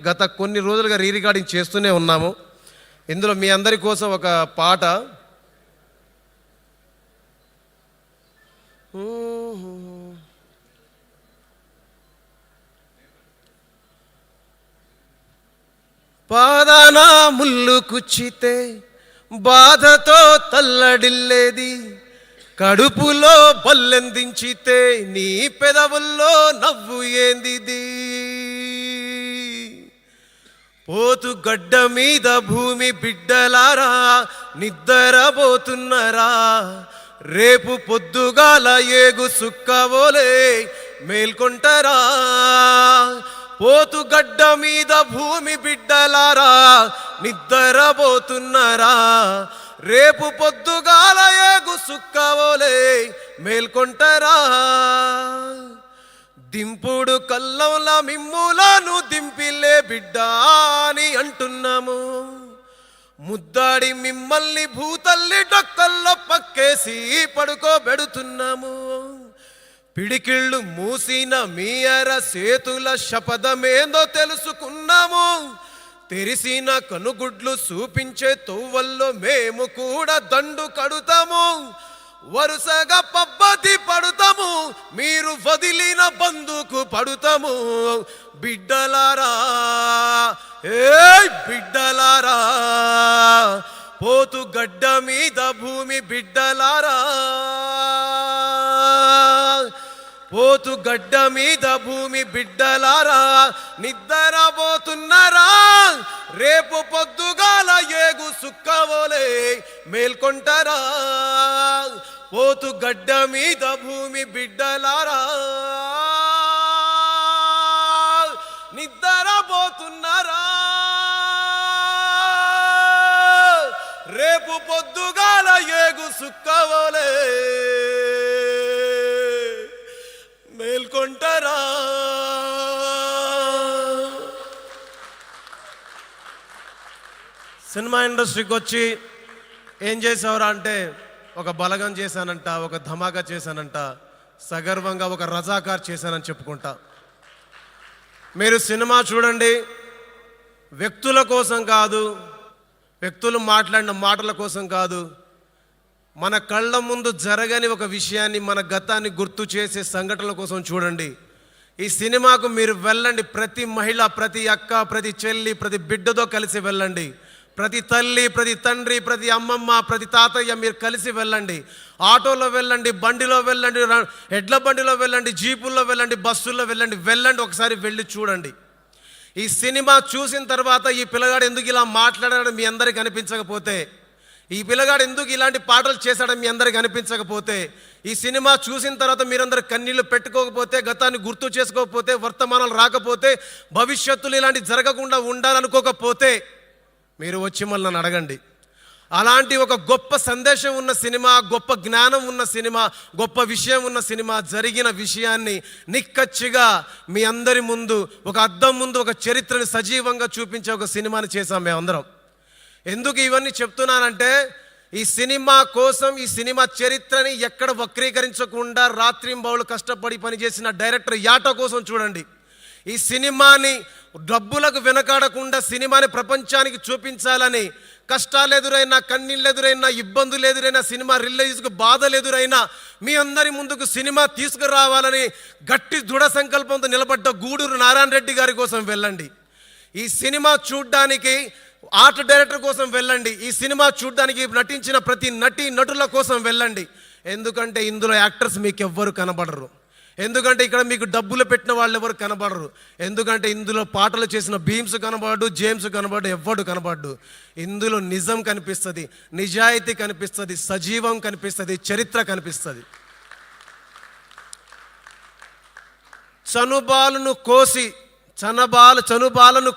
గత కొన్ని రోజులుగా రికార్డింగ్ చేస్తూనే ఉన్నాము. ఇందులో మీ అందరి కోసం ఒక పాట. పాదాన ముళ్ళు కుచ్చితే బాధతో తల్లడిల్లేది, కడుపులో బల్లెందించితే నీ పెదవుల్లో నవ్వు ఏందిది. పోతు గడ్డ మీద భూమి బిడ్డలారా నిద్రపోతున్నారా, రేపు పొద్దుగాల ఏగు సుక్కవోలే మేల్కొంటారా. పోతు గడ్డ మీద భూమి బిడ్డలారా నిద్రపోతున్నారా, రేపు పొద్దుగాల ఏగు సుక్కవోలే మేల్కొంటారా. దింపుడు కల్లంల మిమ్ములను దింపిలే బిడ్డ అని అంటున్నాము, ముద్దాడి మిమ్మల్ని భూతల్లి డొక్కల్లో పక్కేసి పడుకోబెడుతున్నాము. పిడికిళ్ళు మూసిన మీ చేతుల శపథమేందో తెలుసుకున్నాము, తెరిసిన కనుగుడ్లు చూపించే తొవ్వల్లో మేము కూడా దండు కడుతాము. వరుసగా పబ్బతి పడుతాము, మీరు వదిలిన బందుకు పడుతాము. బిడ్డలారా బిడ్డలారా, పోతు గడ్డ మీద భూమి బిడ్డలారా, పోతు గడ్డ మీద భూమి బిడ్డలారా నిద్రపోతున్నారా, రేపు పొద్దుగాల ఏగు సుక్కవోలే మేల్కొంటారా. పోతు గడ్డ మీద భూమి బిడ్డలారా నిద్రపోతున్నారా, రేపు పొద్దుగాల ఏగు సుక్కవోలే మేల్కొంటారా. సినిమా ఇండస్ట్రీకి వచ్చి ఏం చేసావురా అంటే, ఒక బలగం చేశానంట, ఒక ధమాకా చేశానంట, సగర్వంగా ఒక రజాకార్ చేశానని చెప్పుకుంటా. మీరు సినిమా చూడండి, వ్యక్తుల కోసం కాదు, వ్యక్తులు మాట్లాడిన మాటల కోసం కాదు, మన కళ్ళ ముందు జరగని ఒక విషయాన్ని, మన గతాన్ని గుర్తు చేసే సంఘటనల కోసం చూడండి. ఈ సినిమాకు మీరు వెళ్ళండి, ప్రతి మహిళ, ప్రతి అక్క, ప్రతి చెల్లి, ప్రతి బిడ్డతో కలిసి వెళ్ళండి. ప్రతి తల్లి, ప్రతి తండ్రి, ప్రతి అమ్మమ్మ, ప్రతి తాతయ్య మీరు కలిసి వెళ్ళండి. ఆటోలో వెళ్ళండి, బండిలో వెళ్ళండి, ఎడ్ల బండిలో వెళ్ళండి, జీపుల్లో వెళ్ళండి, బస్సుల్లో వెళ్ళండి. ఒకసారి వెళ్ళి చూడండి. ఈ సినిమా చూసిన తర్వాత ఈ పిల్లగాడు ఎందుకు ఇలా మాట్లాడాడని మీ అందరికీ అనిపించకపోతే, ఈ పిల్లగాడు ఎందుకు ఇలాంటి పాటలు చేశాడని మీ అందరికీ అనిపించకపోతే, ఈ సినిమా చూసిన తర్వాత మీరందరూ కన్నీళ్లు పెట్టుకోకపోతే, గతాన్ని గుర్తు చేసుకోకపోతే, వర్తమానాలు రాకపోతే, భవిష్యత్తులో ఇలాంటి జరగకుండా ఉండాలనుకోకపోతే మీరు వచ్చి మళ్ళీ నన్ను అడగండి. అలాంటి ఒక గొప్ప సందేశం ఉన్న సినిమా, గొప్ప జ్ఞానం ఉన్న సినిమా, గొప్ప విషయం ఉన్న సినిమా, జరిగిన విషయాన్ని నిక్కచ్చిగా మీ అందరి ముందు, ఒక అద్దం ముందు ఒక చరిత్రని సజీవంగా చూపించే ఒక సినిమాని చేశాం మేమందరం. ఎందుకు ఇవన్నీ చెప్తున్నానంటే, ఈ సినిమా కోసం, ఈ సినిమా చరిత్రని ఎక్కడ వక్రీకరించకుండా రాత్రింబవళ్ళు కష్టపడి పనిచేసిన డైరెక్టర్ యాటో కోసం చూడండి. ఈ సినిమాని డబ్బులకు వెనకాడకుండా సినిమాని ప్రపంచానికి చూపించాలని, కష్టాలు ఎదురైనా, కన్నీళ్ళు ఎదురైనా, ఇబ్బందులు ఎదురైనా, సినిమా రిలీజ్కు బాధలు ఎదురైనా మీ అందరి ముందుకు సినిమా తీసుకురావాలని గట్టి దృఢ సంకల్పంతో నిలబడ్డ గూడూరు నారాయణ రెడ్డి గారి కోసం వెళ్ళండి. ఈ సినిమా చూడ్డానికి ఆర్ట్ డైరెక్టర్ కోసం వెళ్ళండి. ఈ సినిమా చూడ్డానికి నటించిన ప్రతి నటుల కోసం వెళ్ళండి. ఎందుకంటే ఇందులో యాక్టర్స్ మీకు ఎవ్వరు కనబడరు. ఎందుకంటే ఇక్కడ మీకు డబ్బులు పెట్టిన వాళ్ళు ఎవరు కనబడరు. ఎందుకంటే ఇందులో పాటలు చేసిన భీమ్స్ కనబడు, జేమ్స్ కనబడు, ఎవ్వడు కనబడ్డు. ఇందులో నిజం కనిపిస్తుంది, నిజాయితీ కనిపిస్తుంది, సజీవం కనిపిస్తుంది, చరిత్ర కనిపిస్తుంది. చనుబాలను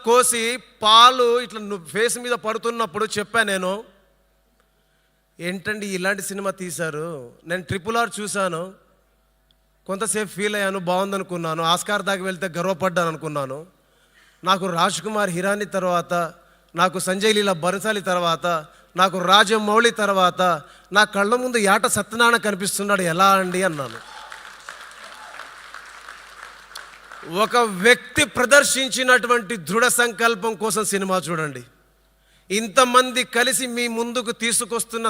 కోసి పాలు ఇట్లా ఫేస్ మీద పడుతున్నప్పుడు చెప్పాను నేను, ఏంటండి ఇలాంటి సినిమా తీశారు. నేను RRR చూశాను, కొంతసేపు ఫీల్ అయ్యాను, బాగుందనుకున్నాను. ఆస్కార్ దాకా వెళ్తే గర్వపడ్డాను అనుకున్నాను. నాకు రాజ్ కుమార్ హిరానీ తర్వాత, నాకు సంజయ్ లీలా బన్సాలి తర్వాత, నాకు రాజమౌళి తర్వాత నా కళ్ళ ముందు యాట సత్యనారాయణ కనిపిస్తున్నాడు, ఎలా అండి అన్నాను. ఒక వ్యక్తి ప్రదర్శించినటువంటి దృఢ సంకల్పం కోసం సినిమా చూడండి. ఇంతమంది కలిసి మీ ముందుకు తీసుకొస్తున్న